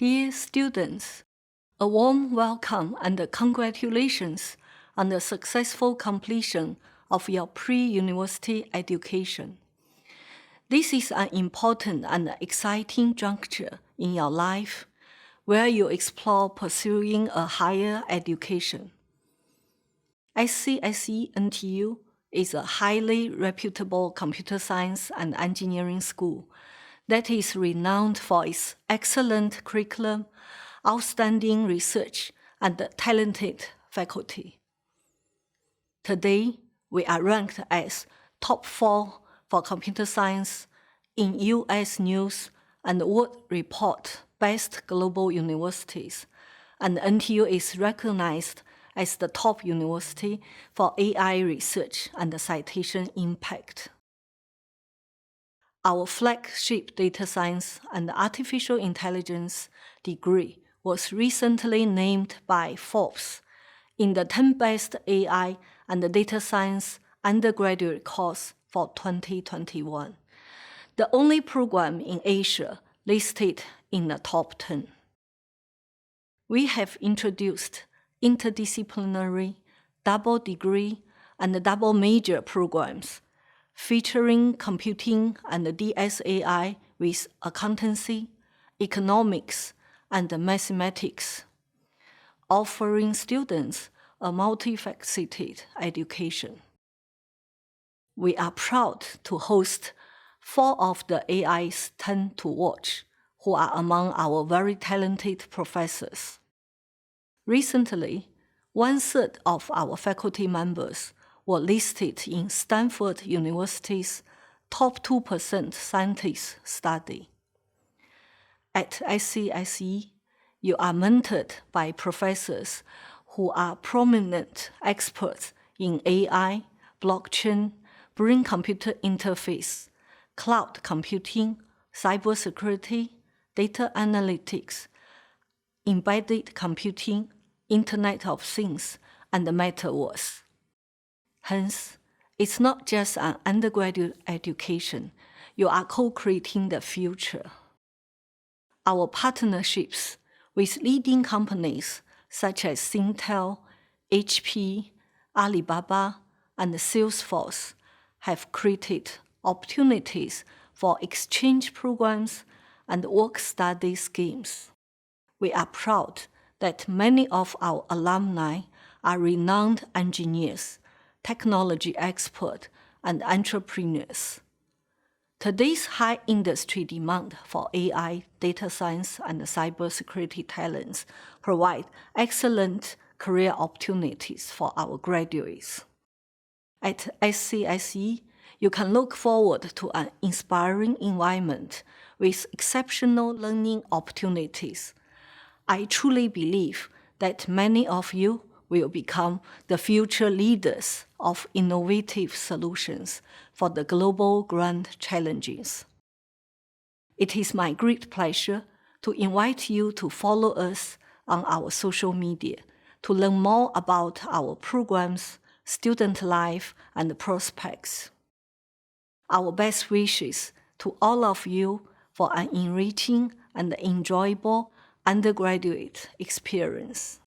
Dear students, a warm welcome and congratulations on the successful completion of your pre-university education. This is an important and exciting juncture in your life where you explore pursuing a higher education. SCSE NTU is a highly reputable computer science and engineering school that is renowned for its excellent curriculum, outstanding research, and talented faculty. Today, we are ranked as top 4 for computer science in U.S. News and World Report Best Global Universities, and NTU is recognized as the top university for AI research and citation impact. Our flagship data science and artificial intelligence degree was recently named by Forbes in the 10 best AI and data science undergraduate course for 2021, the only program in Asia listed in the top 10. We have introduced interdisciplinary, double degree, and double major programs featuring computing and DSAI with accountancy, economics, and mathematics, offering students a multifaceted education. We are proud to host 4 of the AI's 10 to watch, who are among our very talented professors. Recently, 1/3 of our faculty members were listed in Stanford University's top 2% scientists study. At SCSE, you are mentored by professors who are prominent experts in AI, blockchain, brain-computer interface, cloud computing, cybersecurity, data analytics, embedded computing, Internet of Things, and the metaverse. Hence, it's not just an undergraduate education, you are co-creating the future. Our partnerships with leading companies such as Intel, HP, Alibaba, and Salesforce have created opportunities for exchange programs and work-study schemes. We are proud that many of our alumni are renowned engineers, technology experts, and entrepreneurs. Today's high industry demand for AI, data science, and cybersecurity talents provide excellent career opportunities for our graduates. At SCSE, you can look forward to an inspiring environment with exceptional learning opportunities. I truly believe that many of you will become the future leaders of innovative solutions for the global grand challenges. It is my great pleasure to invite you to follow us on our social media to learn more about our programs, student life, and prospects. Our best wishes to all of you for an enriching and enjoyable undergraduate experience.